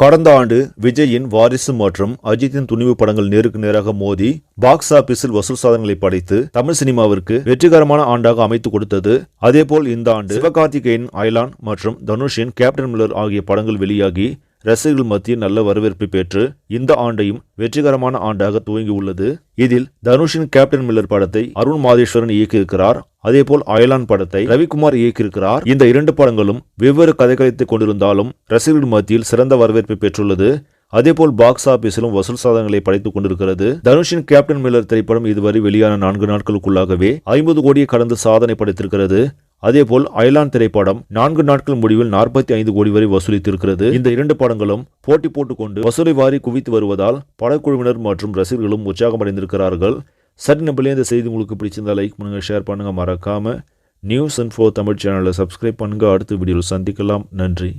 கடந்த ஆண்டு விஜயின் வாரிசு மற்றும் அஜித்தின் துணிவு படங்கள் நேருக்கு நேராக மோதி பாக்ஸ் ஆபீஸில் வசூல் சாதனைகளை படைத்து தமிழ் சினிமாவிற்கு வெற்றிகரமான ஆண்டாக அமைத்து கொடுத்தது. அதேபோல் இந்த ஆண்டு சிவகார்த்திகேயன் அயலான் மற்றும் தனுஷின் கேப்டன் மில்லர் ஆகிய படங்கள் வெளியாகி ரசிகர்கள் மத்தியில் நல்ல வரவேற்பை பெற்று இந்த ஆண்டையும் வெற்றிகரமான ஆண்டாக துவங்கியுள்ளது. இதில் தனுஷின் கேப்டன் மில்லர் படத்தை அருண் மாதேஸ்வரன் இயக்கியிருக்கிறார். அதேபோல் அயலான் படத்தை ரவிக்குமார் இயக்கியிருக்கிறார். இந்த இரண்டு படங்களும் வெவ்வேறு கதைக்களத்தை கொண்டிருந்தாலும் ரசிகர்கள் மத்தியில் சிறந்த வரவேற்பை பெற்றுள்ளது. அதேபோல் பாக்ஸ் ஆபீஸிலும் வசூல் சாதனைகளை படைத்துக் கொண்டிருக்கிறது. தனுஷின் கேப்டன் மில்லர் திரைப்படம் இதுவரை வெளியான 4 நாட்களுக்குள்ளாகவே 50 கோடியை கடந்து சாதனை படைத்திருக்கிறது. அதேபோல் அயலான் திரைப்படம் 4 நாட்கள் முடிவில் 45 கோடி வரை வசூலித்திருக்கிறது. இந்த இரண்டு படங்களும் போட்டி போட்டுக்கொண்டு வசூலை வாரி குவித்து வருவதால் படக்குழுவினர் மற்றும் ரசிகர்களும் உற்சாகமடைந்திருக்கிறார்கள். சரி, நம்மளே இந்த செய்தி உங்களுக்கு பிடிச்சிருந்தா லைக் பண்ணுங்க, ஷேர் பண்ணுங்க, மறக்காம நியூஸ் இன்ஃபோ தமிழ் சேனலை சப்ஸ்கிரைப் பண்ணுங்க. அடுத்த வீடியோவில் சந்திக்கலாம். நன்றி.